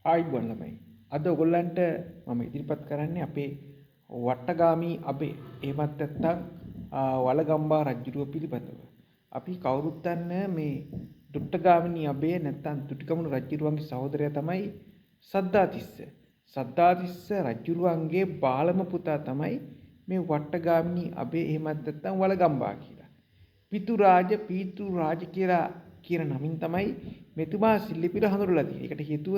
ආයුබෝවන් ළමයි. අද ඔයගොල්ලන්ට මම ඉදිරිපත් කරන්නේ අපේ වට්ටගාමී අබේ එහෙමත් නැත්නම් වලගම්බා රජුරුව පිළිබඳව. අපි කවුරුත් දන්න මේ දුට්ටගාමිනී අබේ නැත්නම් දුටුගැමුණු රජුරුවන්ගේ සහෝදරයා තමයි සද්ධාතිස්ස. සද්ධාතිස්ස රජුරුවන්ගේ බාලම පුතා තමයි මේ වට්ටගාමිනී අබේ එහෙමත් නැත්නම් වලගම්බා කියලා. පීතු රාජ කියලා කියන නමින් තමයි මෙතුමා සිල්ලිපිට හඳුන්වලා තියෙන්නේ. ඒකට හේතුව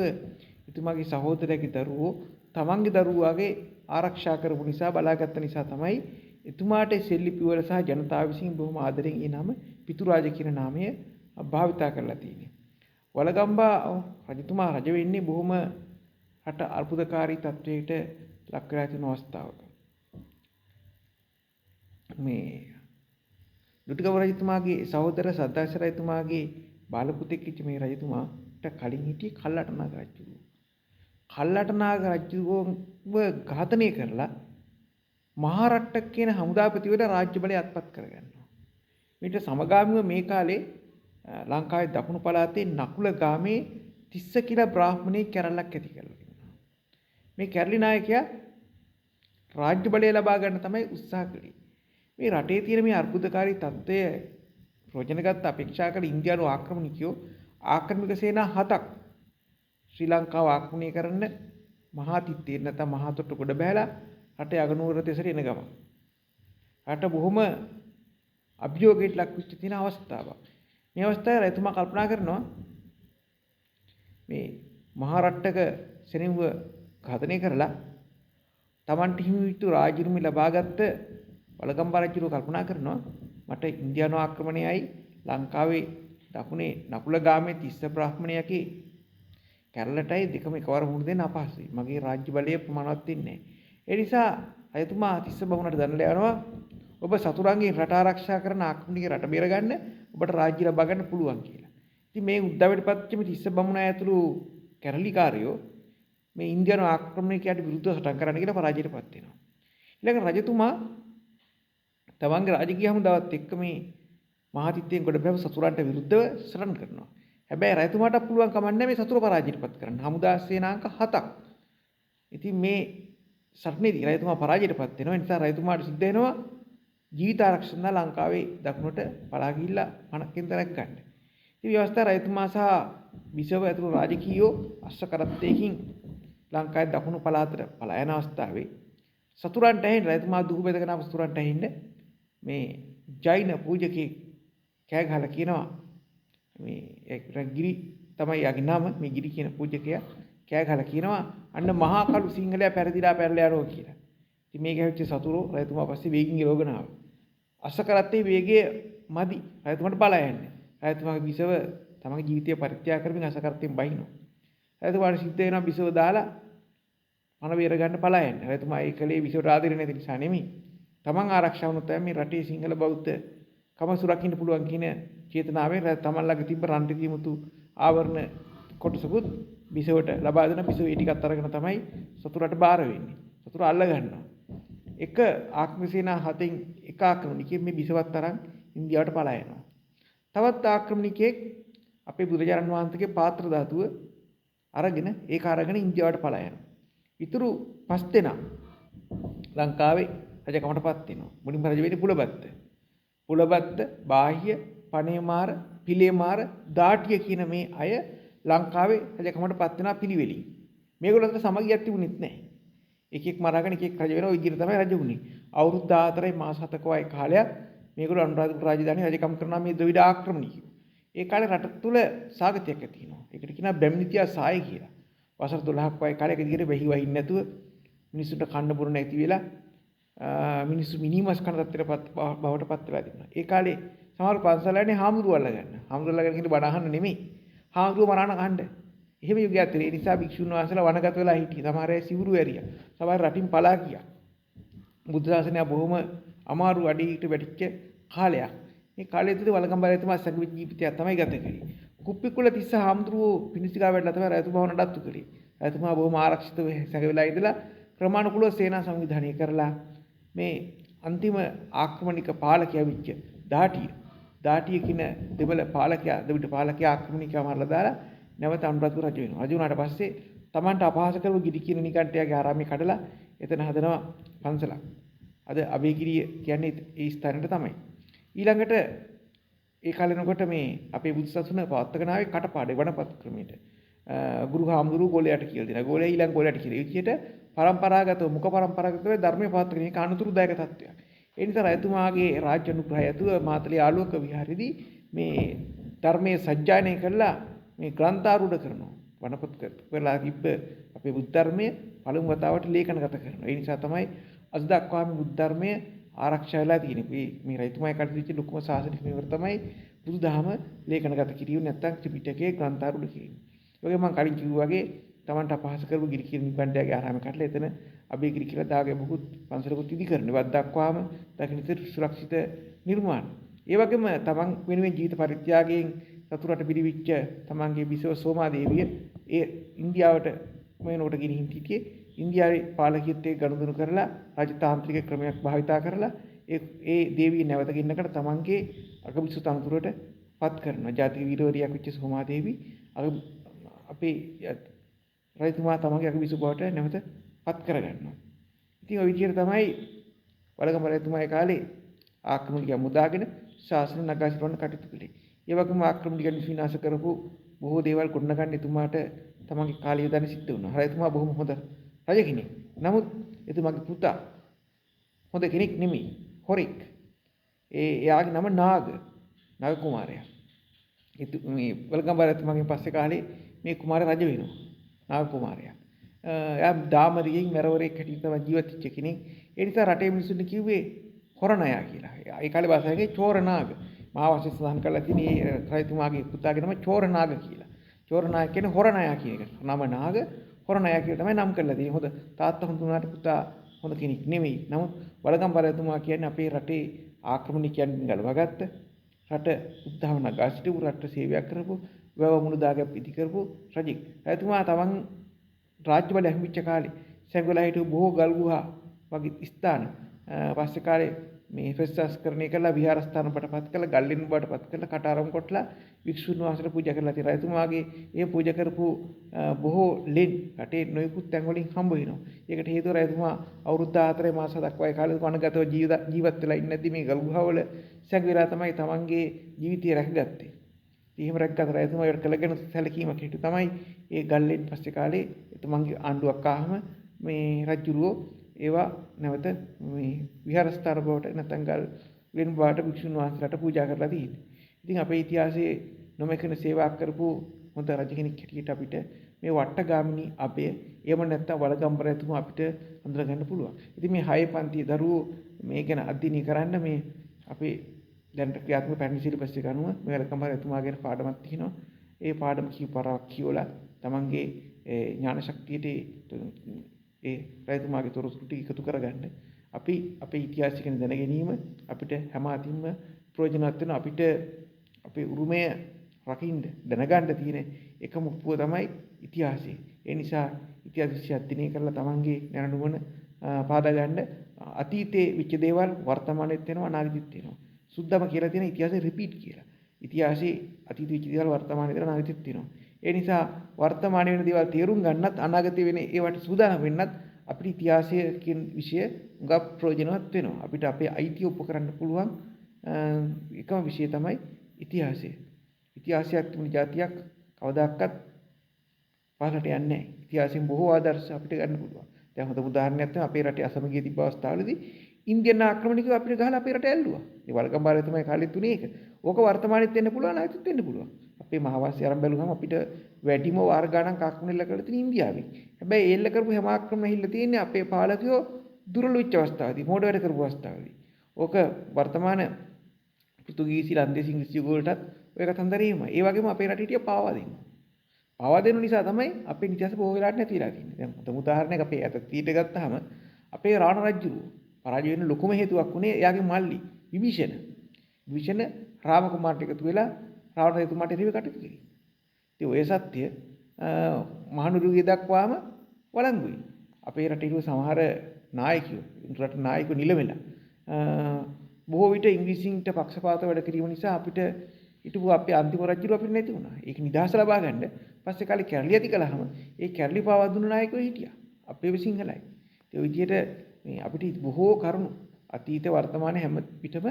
එතුමාගේ සහෝදරයාගේ දරුවෝ තමන්ගේ දරුවාගේ ආරක්ෂා කරපු නිසා බලාගත්ත නිසා තමයි එතුමාට සෙල්ලිපි වල සහ ජනතාව විසින් බොහොම ආදරෙන් ඒ නම පිතුරාජ කියන නාමය භාවිතා කරලා තියෙන්නේ. වලගම්බා රජතුමා රජ වෙන්නේ බොහොම රට අර්බුදකාරී තත්වයකට ලක් වෙලා තියෙන අවස්ථාවක. මේ දුටුගැමුණු රජතුමාගේ සහෝදර සද්ධාතිස්ස රජතුමාගේ බාල පුතෙක් කිච්ච මේ රජතුමාට කලින් හිටියේ කල්ලටනාග රජුරුවෝ. කල්ලටනාග රජුරුවව ඝාතනය කරලා මහරට්ටක් කියන හමුදාපතිවරයා රාජ්‍ය බලය අත්පත් කරගන්නවා. මේට සමගාමීව මේ කාලේ ලංකාවේ දකුණු පළාතේ නකුල ගාමේ තිස්ස කියලා බ්‍රාහ්මණයෙක් කැරැල්ලක් ඇති කරලා තිබුණා. මේ කැරලි නායකයා රාජ්‍ය බලය ලබා ගන්න තමයි උත්සාහ කළේ. මේ රටේ තියෙන මේ අර්බුදකාරී තත්ත්වය ප්‍රයෝජනගත අපේක්ෂා කළ ඉන්දියානු ආක්‍රමණිකයෝ ආක්‍රමික සේනා 7ක් ශ්‍රී ලංකාව ආක්‍රමණය කරන්න මහා තිත්තේ නැත්නම් මහා තොට්ටු ගොඩ බහැලා රටේ අගනුවර දෙසට එන ගමන් රට බොහොම අභියෝගයට ලක් වෙච්ච තියෙන අවස්ථාවක්. මේ අවස්ථාවේ රජතුමා කල්පනා කරනවා මේ මහා රට්ටක සෙනෙහුව ඝාතනය කරලා Tamanට හිමි වූ රාජ්‍යරුමි ලබාගත්ත වලගම්බා රජුව කල්පනා කරනවා මට ඉන්දියානු ආක්‍රමණයයි ලංකාවේ දකුණේ නකුල ගාමේ තිස්ස බ්‍රාහ්මණයගේ කැරළටයි දෙකම එකවර මුහුණ දෙන්න අපහසුයි. මගේ රාජ්‍ය බලය ප්‍රමාණවත් වෙන්නේ නැහැ. ඒ නිසා රජතුමා තිස්ස බමුණට දන්වලා යනවා ඔබ සතුරන්ගේ රට ආරක්ෂා කරන ආක්‍රමණික රට බේරගන්න ඔබට රාජ්‍ය ලබා ගන්න පුළුවන් කියලා. ඉතින් මේ උද්දවයට පත්වෙච්ච මේ තිස්ස බමුණ ඇතුළු කැරලිකාරයෝ මේ ඉන්දියානු ආක්‍රමණිකයට විරුද්ධව සටන් කරන්න කියලා පරාජයටපත් වෙනවා. ඊළඟ රජතුමා තමන්ගේ රාජකීය හමුදාවත් එක්ක මේ මහතිත්තෙන් ගොඩ බැව සතුරන්ට විරුද්ධව සටන් කරනවා. හැබැයි රජතුමාට පුළුවන් කමක් නැහැ මේ සතුර පරාජයටපත් කරන්න. හමුදා සේනාංක 7ක්. ඉතින් මේ සටනේදී රජතුමා පරාජයටපත් වෙනවා. ඒ නිසා රජතුමාට සිද්ධ වෙනවා ජීවිත ආරක්ෂණ ලංකාවේ දකුණට පලා ගිහිල්ලා මනකින් තරක් ගන්න. ඉතින් මේ අවස්ථාවේ රජතුමා සහ විසව ඇතුළු රාජකීයෝ අශ්ව කරත්තයකින් ලංකාවේ දකුණු පළාතට පලා යන අවස්ථාවේ සතුරන්ට ඇහෙන්න රජතුමා දුහු බෙදගෙන ආපු සතුරන්ට ඇහෙන්න මේ ජෛන පූජකෙක් කෑ ගහලා කියනවා මේ ගිරි තමයි යාගේ නම මේ ගිරි කියන පූජකයා කෑ ගහලා කියනවා අන්න මහා කළු සිංහලයා පෙරදිලා පැරලා යනවා කියලා. ඉතින් මේක හැවිච්ච සතුරෝ රජතුමා පස්සේ වේගින් එළවගෙන ආවා. අසකරත්තේ වේගය මදි රජතුමාට පලා යන්නේ. රජතුමාගේ බිසව තමගේ ජීවිතය පරිත්‍යාග කරමින් අසකරත්තෙන් බහිනවා. රජතුමාට සිද්ධ වෙනවා බිසව දාලා මන බේර ගන්න පලා යන්නේ. රජතුමා ඒ කලේ බිසවට ආදරේ නැති නිසා නෙමෙයි. තමන් ආරක්ෂා වුණොත් තමයි මේ රටේ සිංහල බෞද්ධ කම සුරකින්න පුළුවන් කියන චේතනාවෙන් තමන් ළඟ තිබ්බ රන්ටි මුතු ආවරණ කොටසකුත් බිසවට ලබා දෙන බිසව ඒ ටිකත් අරගෙන තමයි සතුරට බාර වෙන්නේ. සතුර අල්ල ගන්නවා. එක ආක්‍රමණසේනා 7න් එක ආක්‍රමණිකයෙක් මේ බිසවත් තරම් ඉන්දියාවට පලා යනවා. තවත් ආක්‍රමණිකයෙක් අපේ බුදුරජාණන් වහන්සේගේ පාත්‍ර ධාතුව අරගෙන ඒක අරගෙන ඉන්දියාවට පලා යනවා. ඉතුරු 5 දෙනා ලංකාවේ රජකමටපත් වෙනවා. මුලින්ම රජ වෙන්නේ පුලබත්ත. පුලබත්ත, බාහ්‍ය, පණේමාර, පිලේමාර, දාටිය කියන මේ අය ලංකාවේ රජකමටපත් වෙනා පිළිවෙලින්. මේගොල්ලෝ අතර සමගියක් තිබුණෙත් නැහැ. එකෙක් මරාගෙන එකෙක් රජ වෙනවා විදිහට තමයි රජ වුණේ. අවුරුදු 14යි මාස 7ක වගේ කාලයක් මේගොල්ලෝ අනුරාධපුර රාජධානිය රජකම් කරනා මේ ද්‍රවිඩ ආක්‍රමණිකයෝ. ඒ කාලේ රට තුල සාගතයක් ඇති වෙනවා. ඒකට කියනවා බැම්නිතියා සාය කියලා. වසර 12ක් වගේ කාලයක දිගට වෙහි වහින්න නැතුව මිනිස්සුන්ට කන්න බොරු නැති වෙලා මිනිස්සු මිනිමස් කන තත්ත්වයට බවට පත් වෙලා තිබුණා. ඒ කාලේ සමහර පන්සලයන්ේ හාමුදුරුවෝ අල්ලගන්න. හාමුදුරුවෝ අල්ලගෙන හිට බණ අහන්න නෙමෙයි. හාමුදුරුවෝ මරාන කන්න. එහෙම යුගයක් තිබේ. ඒ නිසා භික්ෂුන් වහන්සේලා වනගත වෙලා හිටියේ. සමහර අය සිවුරු ඇරියා. සමහර රටින් පලා ගියා. බුද්ධ ශාසනය බොහොම අමාරු අඩේට වැටිච්ච කාලයක්. මේ කාලේ තුල වලගම්බා රජතුමා සැඟවිච්ච ජීවිතයක් තමයි ගත කරේ. කුප්පිකුල තිස්ස හාමුදුරුවෝ පිණිසිකා වැඩලා තමයි රජතුමාව නඩත්තු කළේ. රජතුමා බොහොම ආරක්ෂිතව සැඟවිලා ඉඳලා ක්‍රමානුකූලව සේනා සංවිධානය කරලා මේ අන්තිම ආක්‍රමණික පාලකයා විච්ච දාටිය කියන දෙමළ පාලකයා දෙවිඩ පාලකයා ආක්‍රමණිකයා මරලා දාලා නැවත අනුරාධපුර රජ වෙනවා. රජ වුණාට පස්සේ Tamanට අපහාස කරව ගිරි කියන නිකන්ටයාගේ ආරාමයේ කඩලා එතන හදනවා පන්සලක්. අද අබේගිරිය කියන්නේ ඒ ස්ථානෙට තමයි. ඊළඟට ඒ කාලෙනකොට මේ අපේ බුදුසසුන පවත්වාගෙන ආවේ කටපාඩේ වනපත් ක්‍රමයට. ගුරු හාමුදුරුවෝ ගෝලයට කියලා දෙනවා. ගෝලයා ඊළඟ ගෝලයට කියලා. ඒ විදිහට පරම්පරාගතව මුඛ පරම්පරාගතව ධර්මයේ පවත්වාගෙන මේක අනුතුරුදායක තත්ත්වයක්. ඒ නිසා රජතුමාගේ රාජ්‍ය අනුග්‍රහය ඇතුව මාතලේ ආලෝක විහාරෙදී මේ ධර්මයේ සජ්ජායනය කරලා මේ ග්‍රන්ථාරූඪ කරනවා. වනපත් කරලා තිබ්බ අපේ බුද්ධ ධර්මය පළමු වතාවට ලේඛනගත කරනවා. ඒ නිසා තමයි අද දක්වාම බුද්ධ ධර්මය ආරක්ෂා වෙලා තියෙන්නේ. මේ රජතුමායි කටයුතු වෙච්ච ලොකුම ශාසනික මෙවර තමයි බුදුදහම ලේඛනගත කිරීම නැත්නම් ත්‍රිපිටකයේ ග්‍රන්ථාරූඪ කිරීම. ඒ වගේ මම කලින් කිව්වා වගේ Tamanට අපහාස කරපු ගිරි කියන නිබණ්ඩයාගේ ආරාමයේ කඩලා එතන අබේගිරි කියලා දාගේ මොකුත් පන්සලකුත් ඉදි කරනවා. වත් දක්වාම දකින්න සුරක්ෂිත නිර්මාණ. ඒ වගේම Taman වෙනුවෙන් ජීවිත පරිත්‍යාගයෙන් සතුරට පිළිවිච්ච Tamanගේ බිසව සෝමාදේවිය ඒ ඉන්දියාවට මෙනකොට ගෙනිහින් සිටියේ ඉන්දියාවේ පාලකීත්වයේ ගනුදෙනු කරලා රාජතාන්ත්‍රික ක්‍රමයක් භාවිතා කරලා ඒ දේවිය නැවත ගෙන්නකට Tamanගේ අගබිසු තනතුරට පත් කරනවා. ජාතික වීරවරියක් වෙච්ච සෝමාදේවි අපේ රජතුමා තමන්ගේ අගබිසු බවට නැවත පත් කරගන්නවා. ඉතින් ඔය විදිහට තමයි වළගම රජතුමාගේ කාලේ ආක්‍රමණිකයන් මුදාගෙන ශාසන නගා සිටවන්න කටයුතු කළේ. ඒ වගේම ආක්‍රමණිකයන් විනාශ කරපු බොහෝ දේවල් ගොඩනගන්න එතුමාට තමන්ගේ කාලය යොදන්න සිද්ධ වුණා. රජතුමා බොහොම හොඳ රජ කෙනෙක්. නමුත් එතුමාගේ පුතා හොඳ කෙනෙක් නෙමෙයි. හොරෙක්. එයාගේ නම නාග කුමාරයා. මේ වළගම රජතුමාගෙන් පස්සේ කාලේ මේ කුමාරයා රජ වෙනවා. නාග කුමාරයා. එයා දාමරියෙන් මැරවරයෙක් හැටියට තමයි ජීවත් වෙච්ච කෙනෙක්. ඒ නිසා රටේ මිනිස්සුන්ට කිව්වේ හොරණයා කියලා. ඒ කාලේ භාෂාවේ චෝරනාග. මහාවංශය සඳහන් කරලා තියෙන මේ රජතුමාගේ පුතාගේ නම චෝරනාග කියලා. චෝරනාග කියන්නේ හොරණයා කියන එක. නම නාග හොරණයා කියලා තමයි නම් කරලා තියෙන්නේ. හොඳ තාත්තා හඳුනාට පුතා හොඳ කෙනෙක් නෙමෙයි. නමුත් වළගම් රජතුමා කියන්නේ අපේ රටේ ආක්‍රමණිකයන් ගලවගත්ත රට උද්ධාව නගා සිටපු රට සේවයක් කරපු වැව මුළු දාගැප් ඉදි කරපු රජෙක්. රජතුමා තමන් රාජ්‍ය බලය හම්බෙච්ච කාලේ සැඟවලා හිටපු බොහෝ ගල් ගුහා වගේ ස්ථාන පස්සේ කාලේ මේ ප්‍රතිස්ථාපනය කළා විහාරස්ථාන බඩපත් කළා ගල්ලෙන් බඩපත් කළා කටාරම් කොටලා වික්ෂුන් වහන්සේට පූජා කරලා තියෙනවා. රජතුමාගේ ඒ පූජා කරපු බොහෝ ලෙන් රටේ නොයෙකුත් තැන් වලින් හම්බ වෙනවා. ඒකට හේතුව රජතුමා අවුරුදු 14 මාස දක්වා ඒ කාලේ වනගතව ජීවත් වෙලා ඉන්නේ නැති මේ ගල් ගුහාවල සැඟවිලා තමයි තමන්ගේ ජීවිතය රැකගත්තේ. එහෙම රැකගත් රජතුමා ඒකට කළගෙන සැලකීමක් හිටු තමයි ඒ ගල්ලෙන් පස්සේ කාලේ එතුමන්ගේ ආණ්ඩුවක් ආවම මේ රජුරෝ ඒවා නැවත මේ විහාරස්ථාන බවට නැත්නම් ගල් වෙන බවට භික්ෂුන් වහන්සේලාට පූජා කරලා තියෙන්නේ. ඉතින් අපේ ඉතිහාසයේ නොමෙකන සේවාවක් කරපු හොඳ රජ කෙනෙක් හැටියට අපිට මේ වට්ටගාමිනී අබය එහෙම නැත්නම් වළගම් රජතුමා අපිට හඳුනා ගන්න පුළුවන්. ඉතින් මේ 6 පන්තියේ දරුවෝ මේ ගැන අධ්‍යයනය කරන්න මේ අපේ දැන් ක්‍රියාත්මක පැරණි සිලබස් එක අනුව මේ වළගම් රජතුමා ගැන පාඩමක් තියෙනවා. ඒ පාඩම කීපාරක් කියවලා තමන්ගේ ඥාන ශක්තියට ඒ රජතුමාගේ තොරතුරු ටික එකතු කරගන්න අපි අපේ ඉතිහාසය ගැන දැන ගැනීම අපිට හැම අතින්ම ප්‍රයෝජනවත් වෙන අපිට අපේ උරුමය රකින්න දැනගන්න තියෙන එකම උපුව තමයි ඉතිහාසය. ඒ නිසා ඉතිහාස විෂය අධ්‍යයනය කරලා තමන්ගේ දැනුම පාදා ගන්න අතීතයේ විච දේවල් වර්තමානයේත් වෙනවා අනාගතෙත් වෙනවා. සුද්ධම කියලා තියෙන ඉතිහාසය රිපීට් කියලා. ඉතිහාසයේ අතීත විච දේවල් වර්තමානයේ වෙනවා අනාගතෙත් වෙනවා. ඒ නිසා වර්තමානයේ වෙන දේවල් තේරුම් ගන්නත් අනාගතයේ වෙන ඒවට සූදානම් වෙන්නත් අපිට ඉතිහාසය කියන විෂය උගක් ප්‍රයෝජනවත් වෙනවා. අපිට අපේ අයිතිය ඔප්පු කරන්න පුළුවන් එකම විෂය තමයි ඉතිහාසය. ඉතිහාසයක් තිබුණ જાතියක් කවදාකවත් පහළට යන්නේ නැහැ. ඉතිහාසයෙන් බොහෝ ආදර්ශ අපිට ගන්න පුළුවන්. දැන් හොඳ උදාහරණයක් තමයි අපේ රටේ අසමගිය තිබ්බ අවස්ථාවලදී ඉන්දියන් ආක්‍රමණිකයෝ අපිට ගහලා අපේ රට ඇල්ලුවා. මේ වළගම් තමයි කාලෙත් තුනේ ඒක. ඕක වර්තමානෙත් වෙන්න පුළුවන් ආයෙත් වෙන්න පුළුවන්. අපේ මහාවාසය ආරම්භ බැලුවම අපිට වැඩිම වාර ගණන් ආක්‍රමණය කරලා තියෙන ඉන්දියාවේ. හැබැයි ඒල්ල කරපු හැම ආක්‍රමණය හිල්ල තියෙන්නේ අපේ පාලකයෝ දුර්වල වෙච්ච අවස්ථාවේදී, මෝඩ වැඩ කරපු අවස්ථාවේදී. ඕක වර්තමාන පෘතුගීසි ලන්දේසි ඉංග්‍රීසි වලටත් ඔය කතන්දරේම. ඒ වගේම අපේ රට හිටිය පාවා දෙන්න. පාවා දෙන්න නිසා තමයි අපේ ඉතිහාස බොහෝ වෙලාවට නැති වෙලා තියෙන්නේ. දැන් හොඳ උදාහරණයක් අපේ අත තීට ගත්තාම අපේ රාණ රජුගේ පරාජය වෙන්න ලොකුම හේතුවක් උනේ එයාගේ මල්ලි විභීෂණ. විභීෂණ රාම කුමාරට එකතු වෙලා රාවණ රජතුමාට එරෙහිව කටයුතු කළේ. ඉතින් ඔය සත්‍ය මහනුවරගේ දක්වාම වළංගුයි. අපේ රටේ ඉන්න සමහර නායකයෝ රට නායකයෝ නිලමෙලා බොහෝ විට ඉංග්‍රීසින්ට පක්ෂපාත වැඩ කිරීම නිසා අපිට හිටපු අපේ අන්තිම රජුරු අපිට නැති වුණා. ඒක නිදහස ලබා ගන්න පස්සේ කාලේ කැරලි ඇති කළාම ඒ කැරලි පාවා දුන්න නායකයෝ හිටියා. අපේ සිංහලයි. ඒ විදිහට මේ අපිට බොහෝ කරුණු අතීත වර්තමාන හැම පිටම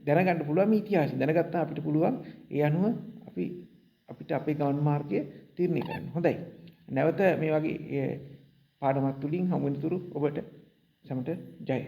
දැනගන්න පුළුවන් මේ ඉතිහාසය. දැනගත්තා අපිට පුළුවන් ඒ අනුව අපිට අපේ ගමන් මාර්ගය තීරණය කරන්න. හොඳයි. නැවත මේ වගේ පාඩමක් තුලින් හමු වෙනතුරු ඔබට සමට ජය.